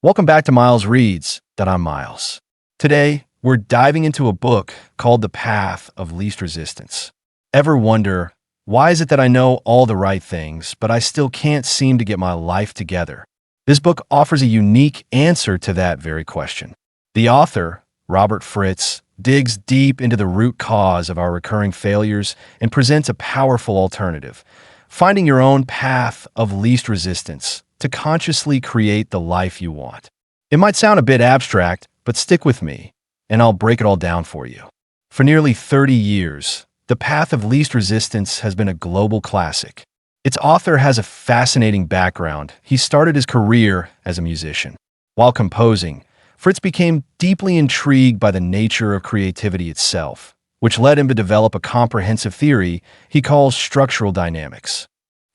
Welcome back to Miles Reads. I'm Miles. Today, we're diving into a book called The Path of Least Resistance. Ever wonder, why is it that I know all the right things, but I still can't seem to get my life together? This book offers a unique answer to that very question. The author, Robert Fritz, digs deep into the root cause of our recurring failures and presents a powerful alternative, finding your own path of least resistance to consciously create the life you want. It might sound a bit abstract, but stick with me, and I'll break it all down for you. For nearly 30 years, The Path of Least Resistance has been a global classic. Its author has a fascinating background. He started his career as a musician. While composing, Fritz became deeply intrigued by the nature of creativity itself, which led him to develop a comprehensive theory he calls structural dynamics.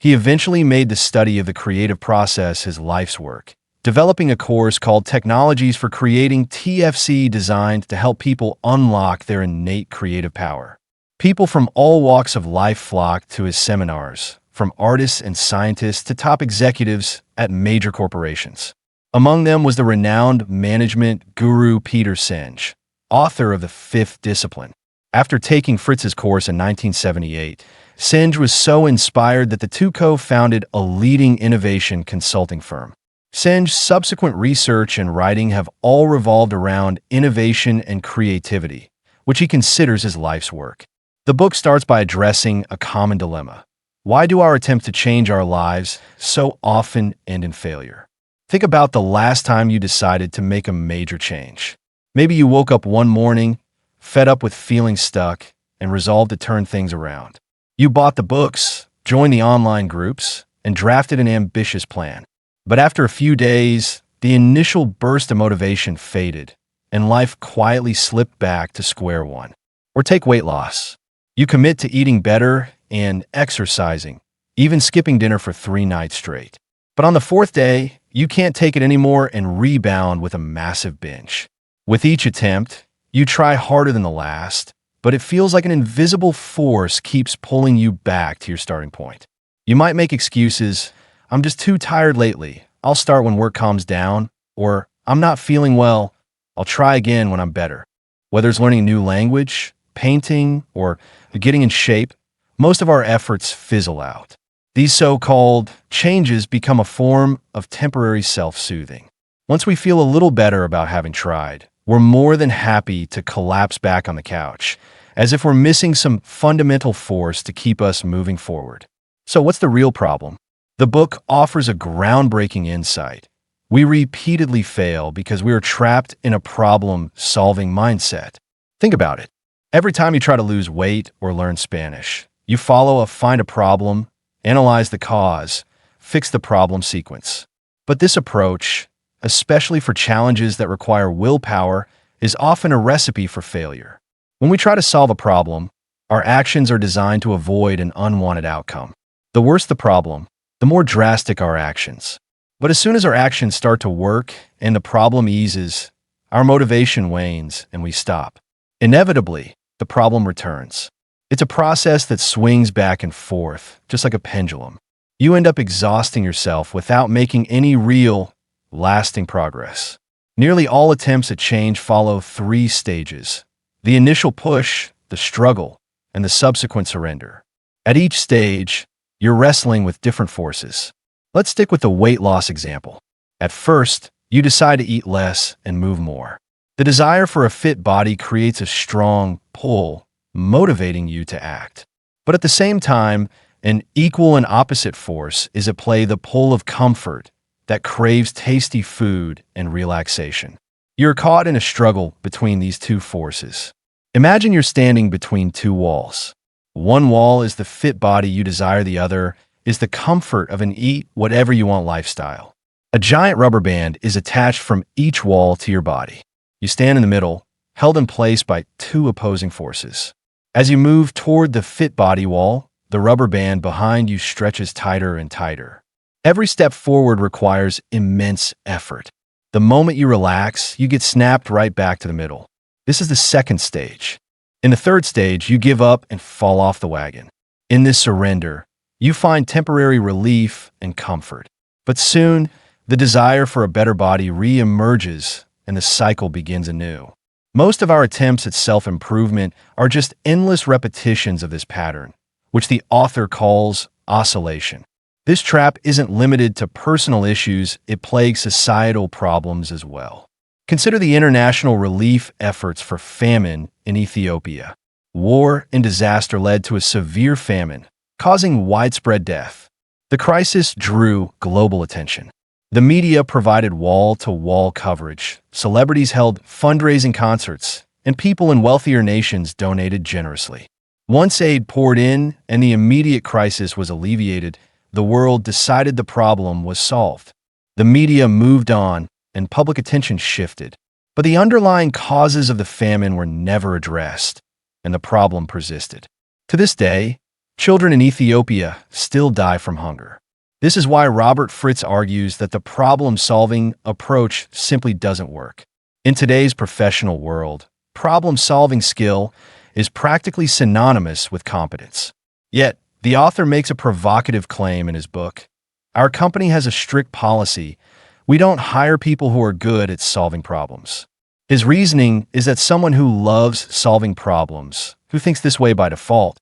He eventually made the study of the creative process his life's work, developing a course called Technologies for Creating TFC designed to help people unlock their innate creative power. People from all walks of life flocked to his seminars, from artists and scientists to top executives at major corporations. Among them was the renowned management guru Peter Senge, author of The Fifth Discipline. After taking Fritz's course in 1978, Senge was so inspired that the two co-founded a leading innovation consulting firm. Senge's subsequent research and writing have all revolved around innovation and creativity, which he considers his life's work. The book starts by addressing a common dilemma. Why do our attempts to change our lives so often end in failure? Think about the last time you decided to make a major change. Maybe you woke up one morning, fed up with feeling stuck, and resolved to turn things around. You bought the books, joined the online groups, and drafted an ambitious plan. But after a few days, the initial burst of motivation faded, and life quietly slipped back to square one. Or take weight loss. You commit to eating better and exercising, even skipping dinner for 3 nights straight. But on the 4th day, you can't take it anymore and rebound with a massive binge. With each attempt, you try harder than the last, but it feels like an invisible force keeps pulling you back to your starting point. You might make excuses, I'm just too tired lately, I'll start when work calms down, or I'm not feeling well, I'll try again when I'm better. Whether it's learning a new language, painting, or getting in shape, most of our efforts fizzle out. These so-called changes become a form of temporary self-soothing. Once we feel a little better about having tried, we're more than happy to collapse back on the couch, as if we're missing some fundamental force to keep us moving forward. So what's the real problem? The book offers a groundbreaking insight. We repeatedly fail because we are trapped in a problem-solving mindset. Think about it. Every time you try to lose weight or learn Spanish, you follow a find a problem, analyze the cause, fix the problem sequence. But this approach, especially for challenges that require willpower, is often a recipe for failure. When we try to solve a problem, our actions are designed to avoid an unwanted outcome. The worse the problem, the more drastic our actions. But as soon as our actions start to work and the problem eases, our motivation wanes and we stop. Inevitably, the problem returns. It's a process that swings back and forth, just like a pendulum. You end up exhausting yourself without making any real, lasting progress. Nearly all attempts at change follow 3 stages: the initial push, the struggle, and the subsequent surrender. At each stage, you're wrestling with different forces. Let's stick with the weight loss example. At first, you decide to eat less and move more. The desire for a fit body creates a strong pull, motivating you to act. But at the same time, an equal and opposite force is at play: the pull of comfort that craves tasty food and relaxation. You're caught in a struggle between these 2 forces. Imagine you're standing between 2 walls. One wall is the fit body you desire, the other is the comfort of an eat-whatever-you-want lifestyle. A giant rubber band is attached from each wall to your body. You stand in the middle, held in place by 2 opposing forces. As you move toward the fit body wall, the rubber band behind you stretches tighter and tighter. Every step forward requires immense effort. The moment you relax, you get snapped right back to the middle. This is the 2nd stage. In the 3rd stage, you give up and fall off the wagon. In this surrender, you find temporary relief and comfort. But soon, the desire for a better body re-emerges and the cycle begins anew. Most of our attempts at self-improvement are just endless repetitions of this pattern, which the author calls oscillation. This trap isn't limited to personal issues, it plagues societal problems as well. Consider the international relief efforts for famine in Ethiopia. War and disaster led to a severe famine, causing widespread death. The crisis drew global attention. The media provided wall-to-wall coverage, celebrities held fundraising concerts, and people in wealthier nations donated generously. Once aid poured in and the immediate crisis was alleviated, the world decided the problem was solved. The media moved on, and public attention shifted. But the underlying causes of the famine were never addressed, and the problem persisted. To this day, children in Ethiopia still die from hunger. This is why Robert Fritz argues that the problem-solving approach simply doesn't work. In today's professional world, problem-solving skill is practically synonymous with competence. Yet, the author makes a provocative claim in his book. Our company has a strict policy. We don't hire people who are good at solving problems. His reasoning is that someone who loves solving problems, who thinks this way by default,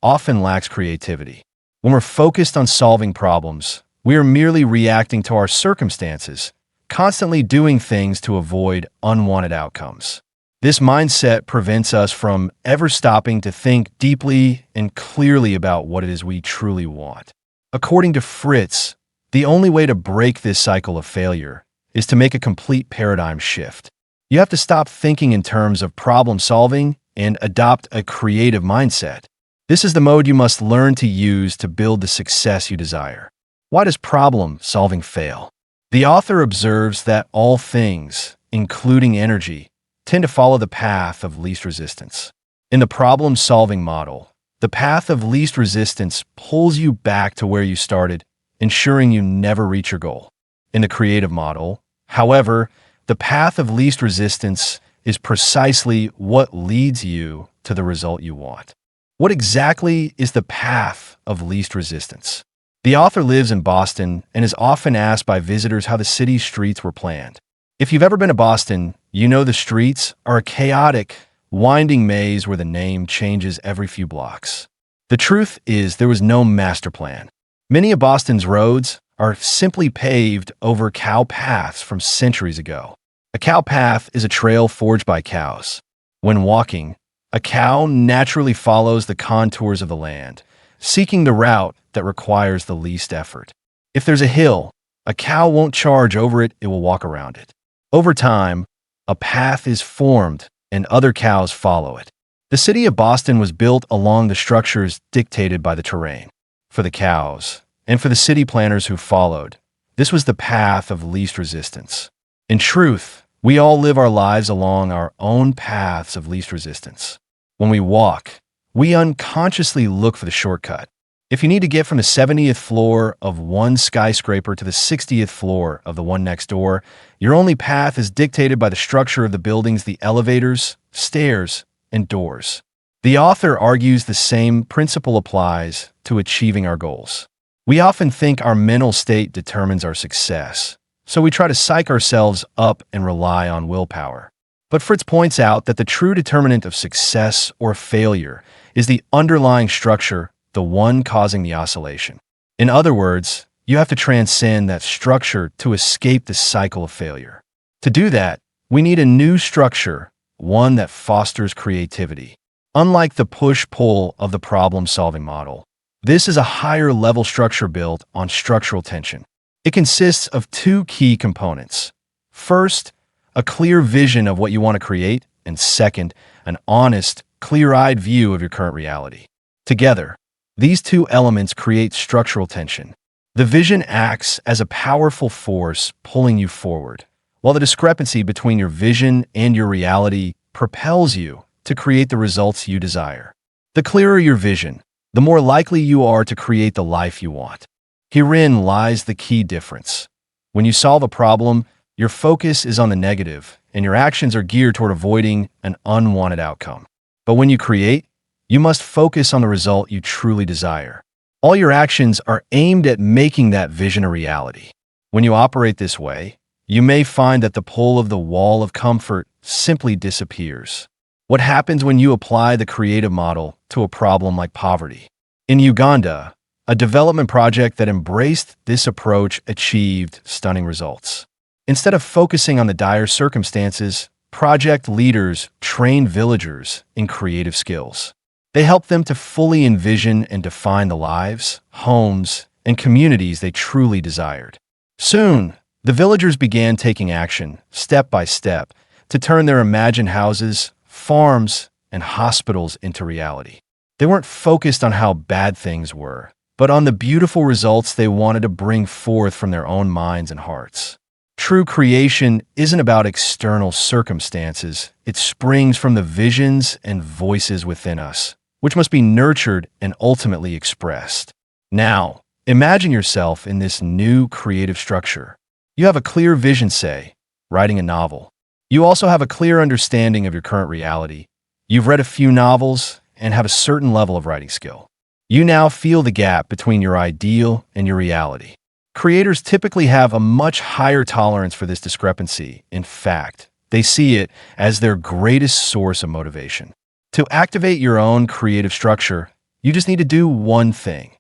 often lacks creativity. When we're focused on solving problems, we are merely reacting to our circumstances, constantly doing things to avoid unwanted outcomes. This mindset prevents us from ever stopping to think deeply and clearly about what it is we truly want. According to Fritz, the only way to break this cycle of failure is to make a complete paradigm shift. You have to stop thinking in terms of problem solving and adopt a creative mindset. This is the mode you must learn to use to build the success you desire. Why does problem solving fail? The author observes that all things, including energy, tend to follow the path of least resistance. In the problem-solving model, the path of least resistance pulls you back to where you started, ensuring you never reach your goal. In the creative model, however, the path of least resistance is precisely what leads you to the result you want. What exactly is the path of least resistance? The author lives in Boston and is often asked by visitors how the city's streets were planned. If you've ever been to Boston, you know the streets are a chaotic, winding maze where the name changes every few blocks. The truth is there was no master plan. Many of Boston's roads are simply paved over cow paths from centuries ago. A cow path is a trail forged by cows. When walking, a cow naturally follows the contours of the land, seeking the route that requires the least effort. If there's a hill, a cow won't charge over it, it will walk around it. Over time, a path is formed and other cows follow it. The city of Boston was built along the structures dictated by the terrain. For the cows, and for the city planners who followed, this was the path of least resistance. In truth, we all live our lives along our own paths of least resistance. When we walk, we unconsciously look for the shortcut. If you need to get from the 70th floor of one skyscraper to the 60th floor of the one next door, your only path is dictated by the structure of the buildings, the elevators, stairs, and doors. The author argues the same principle applies to achieving our goals. We often think our mental state determines our success, so we try to psych ourselves up and rely on willpower. But Fritz points out that the true determinant of success or failure is the underlying structure, the one causing the oscillation. In other words, you have to transcend that structure to escape the cycle of failure. To do that, we need a new structure, one that fosters creativity. Unlike the push-pull of the problem-solving model, this is a higher-level structure built on structural tension. It consists of two key components. First, a clear vision of what you want to create, and second, an honest, clear-eyed view of your current reality. Together, these two elements create structural tension. The vision acts as a powerful force pulling you forward, while the discrepancy between your vision and your reality propels you to create the results you desire. The clearer your vision, the more likely you are to create the life you want. Herein lies the key difference. When you solve a problem, your focus is on the negative, and your actions are geared toward avoiding an unwanted outcome. But when you create, you must focus on the result you truly desire. All your actions are aimed at making that vision a reality. When you operate this way, you may find that the pull of the wall of comfort simply disappears. What happens when you apply the creative model to a problem like poverty? In Uganda, a development project that embraced this approach achieved stunning results. Instead of focusing on the dire circumstances, project leaders trained villagers in creative skills. They helped them to fully envision and define the lives, homes, and communities they truly desired. Soon, the villagers began taking action, step by step, to turn their imagined houses, farms, and hospitals into reality. They weren't focused on how bad things were, but on the beautiful results they wanted to bring forth from their own minds and hearts. True creation isn't about external circumstances. It springs from the visions and voices within us, which must be nurtured and ultimately expressed. Now, imagine yourself in this new creative structure. You have a clear vision, say, writing a novel. You also have a clear understanding of your current reality. You've read a few novels and have a certain level of writing skill. You now feel the gap between your ideal and your reality. Creators typically have a much higher tolerance for this discrepancy. In fact, they see it as their greatest source of motivation. To activate your own creative structure, you just need to do one thing.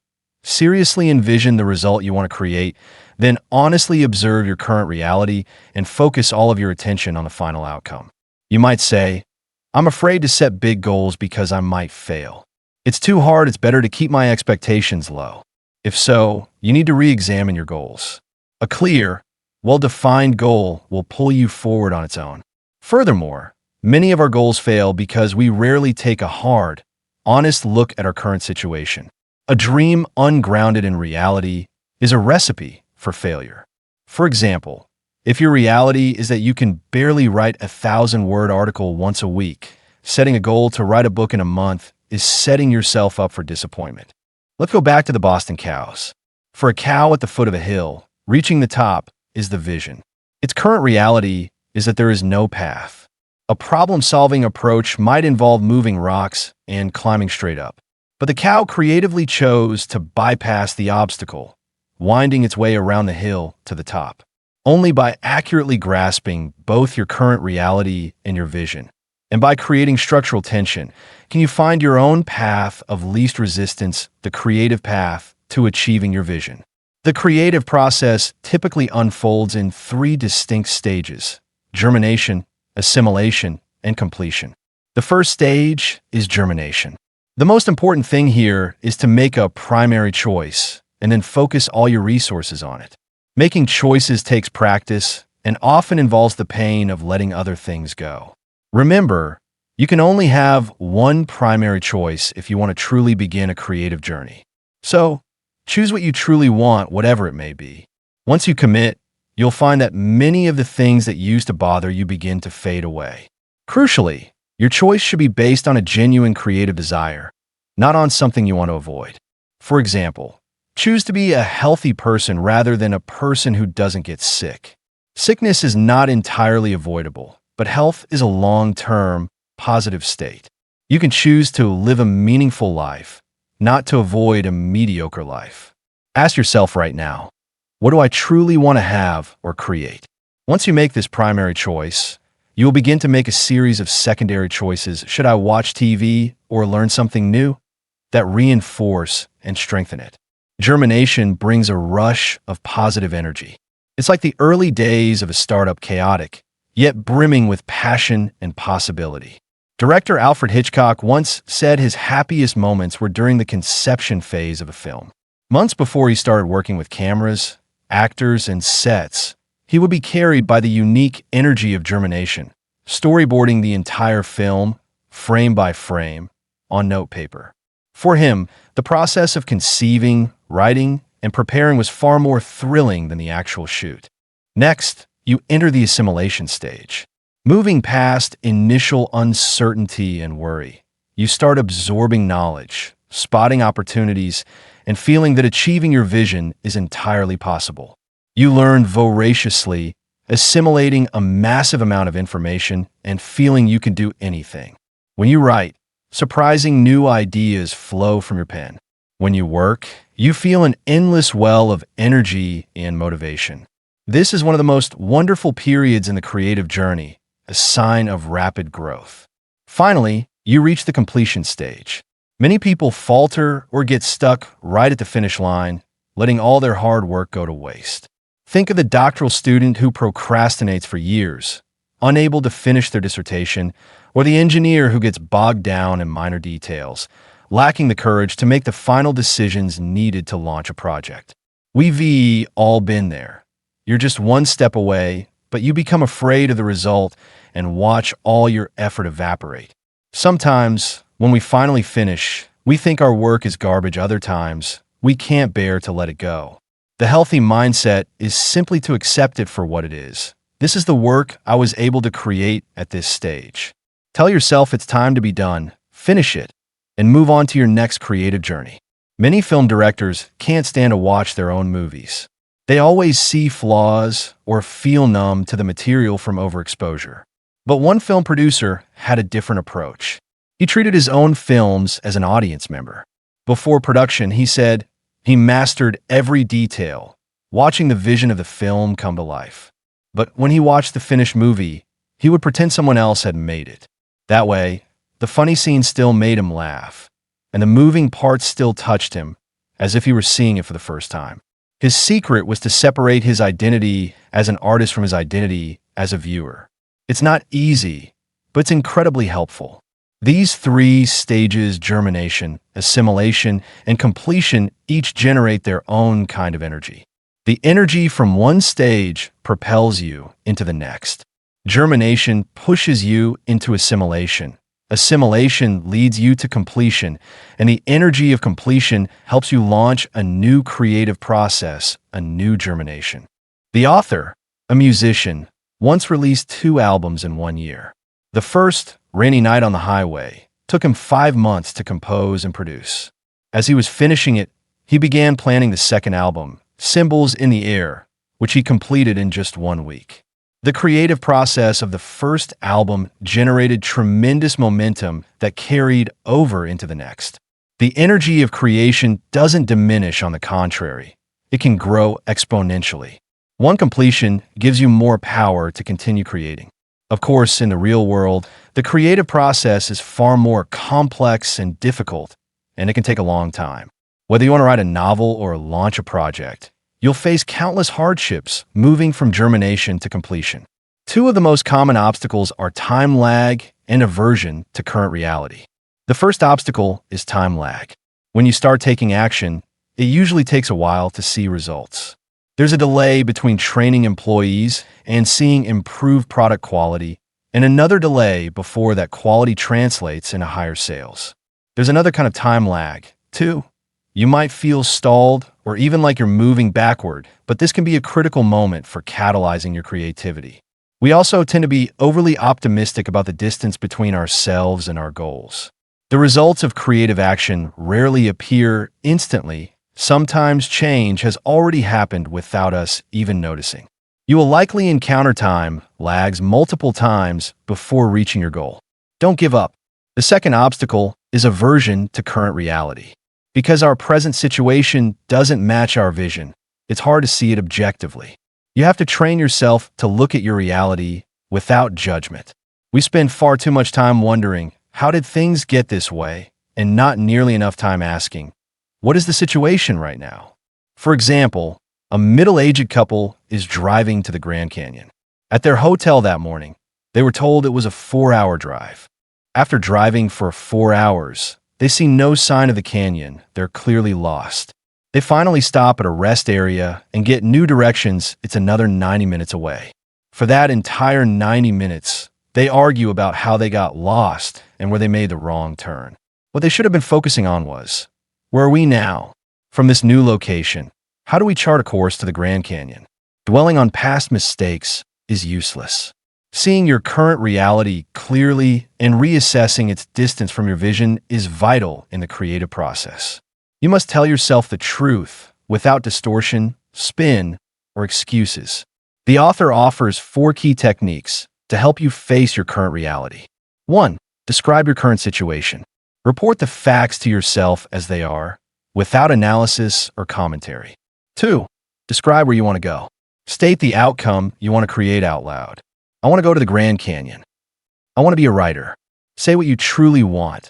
Seriously envision the result you want to create, then honestly observe your current reality and focus all of your attention on the final outcome. You might say, "I'm afraid to set big goals because I might fail. It's too hard, it's better to keep my expectations low." If so, you need to re-examine your goals. A clear, well-defined goal will pull you forward on its own. Furthermore, many of our goals fail because we rarely take a hard, honest look at our current situation. A dream ungrounded in reality is a recipe for failure. For example, if your reality is that you can barely write a 1,000-word article once a week, setting a goal to write a book in a month is setting yourself up for disappointment. Let's go back to the Boston cows. For a cow at the foot of a hill, reaching the top is the vision. Its current reality is that there is no path. A problem-solving approach might involve moving rocks and climbing straight up. But the cow creatively chose to bypass the obstacle, winding its way around the hill to the top. Only by accurately grasping both your current reality and your vision, and by creating structural tension, can you find your own path of least resistance, the creative path to achieving your vision. The creative process typically unfolds in 3 distinct stages: germination, assimilation, and completion. The first stage is germination. The most important thing here is to make a primary choice and then focus all your resources on it. Making choices takes practice and often involves the pain of letting other things go. Remember, you can only have one primary choice if you want to truly begin a creative journey. So, choose what you truly want, whatever it may be. Once you commit, you'll find that many of the things that used to bother you begin to fade away. Crucially, your choice should be based on a genuine creative desire, not on something you want to avoid. For example, choose to be a healthy person rather than a person who doesn't get sick. Sickness is not entirely avoidable, but health is a long-term, positive state. You can choose to live a meaningful life, not to avoid a mediocre life. Ask yourself right now, what do I truly want to have or create? Once you make this primary choice, you will begin to make a series of secondary choices. Should I watch TV or learn something new? That reinforce and strengthen it. Germination brings a rush of positive energy. It's like the early days of a startup, chaotic, yet brimming with passion and possibility. Director Alfred Hitchcock once said his happiest moments were during the conception phase of a film. Months before he started working with cameras, actors, and sets, he would be carried by the unique energy of germination, storyboarding the entire film, frame by frame, on notepaper. For him, the process of conceiving, writing, and preparing was far more thrilling than the actual shoot. Next, you enter the assimilation stage. Moving past initial uncertainty and worry, you start absorbing knowledge, spotting opportunities, and feeling that achieving your vision is entirely possible. You learn voraciously, assimilating a massive amount of information and feeling you can do anything. When you write, surprising new ideas flow from your pen. When you work, you feel an endless well of energy and motivation. This is one of the most wonderful periods in the creative journey, a sign of rapid growth. Finally, you reach the completion stage. Many people falter or get stuck right at the finish line, letting all their hard work go to waste. Think of the doctoral student who procrastinates for years, unable to finish their dissertation, or the engineer who gets bogged down in minor details, lacking the courage to make the final decisions needed to launch a project. We've all been there. You're just one step away, but you become afraid of the result and watch all your effort evaporate. Sometimes, when we finally finish, we think our work is garbage. Other times, we can't bear to let it go. The healthy mindset is simply to accept it for what it is. This is the work I was able to create at this stage. Tell yourself it's time to be done, finish it, and move on to your next creative journey. Many film directors can't stand to watch their own movies. They always see flaws or feel numb to the material from overexposure. But one film producer had a different approach. He treated his own films as an audience member. Before production, he said he mastered every detail, watching the vision of the film come to life. But when he watched the finished movie, he would pretend someone else had made it. That way, the funny scenes still made him laugh, and the moving parts still touched him, as if he were seeing it for the first time. His secret was to separate his identity as an artist from his identity as a viewer. It's not easy, but it's incredibly helpful. These three stages, germination, assimilation, and completion, each generate their own kind of energy. The energy from one stage propels you into the next. Germination pushes you into assimilation. Assimilation leads you to completion, and the energy of completion helps you launch a new creative process, a new germination. The author, a musician, once released 2 albums in 1 year. The first, Rainy Night on the Highway, took him 5 months to compose and produce. As he was finishing it, he began planning the second album, Symbols in the Air, which he completed in just 1 week. The creative process of the first album generated tremendous momentum that carried over into the next. The energy of creation doesn't diminish, on the contrary. It can grow exponentially. One completion gives you more power to continue creating. Of course, in the real world, the creative process is far more complex and difficult, and it can take a long time. Whether you want to write a novel or launch a project, you'll face countless hardships moving from germination to completion. 2 of the most common obstacles are time lag and aversion to current reality. The first obstacle is time lag. When you start taking action, it usually takes a while to see results. There's a delay between training employees and seeing improved product quality, and another delay before that quality translates into higher sales. There's another kind of time lag, too. You might feel stalled or even like you're moving backward, but this can be a critical moment for catalyzing your creativity. We also tend to be overly optimistic about the distance between ourselves and our goals. The results of creative action rarely appear instantly. Sometimes change has already happened without us even noticing. You will likely encounter time lags multiple times before reaching your goal. Don't give up. The second obstacle is aversion to current reality. Because our present situation doesn't match our vision, it's hard to see it objectively. You have to train yourself to look at your reality without judgment. We spend far too much time wondering, how did things get this way? And not nearly enough time asking, what is the situation right now? For example, a middle-aged couple is driving to the Grand Canyon. At their hotel that morning, they were told it was a 4-hour drive. After driving for 4 hours, they see no sign of the canyon. They're clearly lost. They finally stop at a rest area and get new directions. It's another 90 minutes away. For that entire 90 minutes, they argue about how they got lost and where they made the wrong turn. What they should have been focusing on was, where are we now? From this new location, how do we chart a course to the Grand Canyon? Dwelling on past mistakes is useless. Seeing your current reality clearly and reassessing its distance from your vision is vital in the creative process. You must tell yourself the truth without distortion, spin, or excuses. The author offers 4 key techniques to help you face your current reality. 1. Describe your current situation. Report the facts to yourself as they are, without analysis or commentary. 2. Describe where you want to go. State the outcome you want to create out loud. I want to go to the Grand Canyon. I want to be a writer. Say what you truly want,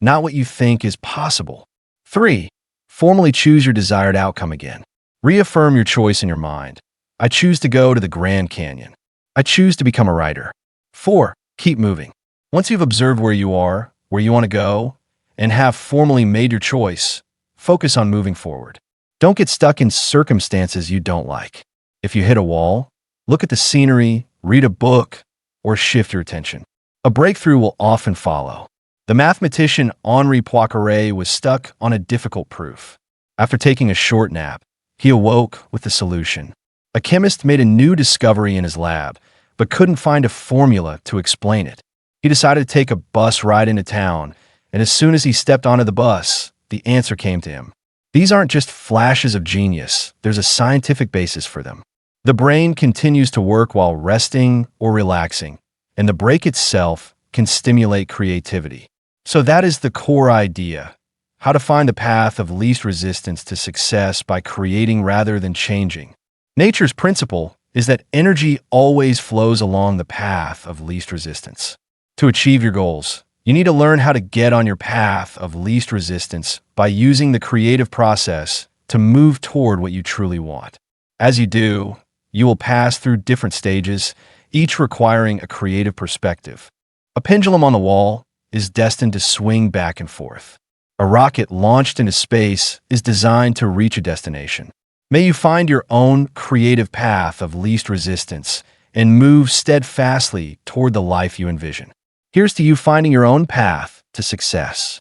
not what you think is possible. 3. Formally choose your desired outcome again. Reaffirm your choice in your mind. I choose to go to the Grand Canyon. I choose to become a writer. 4. Keep moving. Once you've observed where you are, where you want to go, and have formally made your choice, focus on moving forward. Don't get stuck in circumstances you don't like. If you hit a wall, look at the scenery, read a book, or shift your attention. A breakthrough will often follow. The mathematician Henri Poincaré was stuck on a difficult proof. After taking a short nap, he awoke with the solution. A chemist made a new discovery in his lab, but couldn't find a formula to explain it. He decided to take a bus ride into town, and as soon as he stepped onto the bus, the answer came to him. These aren't just flashes of genius, there's a scientific basis for them. The brain continues to work while resting or relaxing, and the break itself can stimulate creativity. So that is the core idea: how to find the path of least resistance to success by creating rather than changing. Nature's principle is that energy always flows along the path of least resistance. To achieve your goals, you need to learn how to get on your path of least resistance by using the creative process to move toward what you truly want. As you do, you will pass through different stages, each requiring a creative perspective. A pendulum on the wall is destined to swing back and forth. A rocket launched into space is designed to reach a destination. May you find your own creative path of least resistance and move steadfastly toward the life you envision. Here's to you finding your own path to success.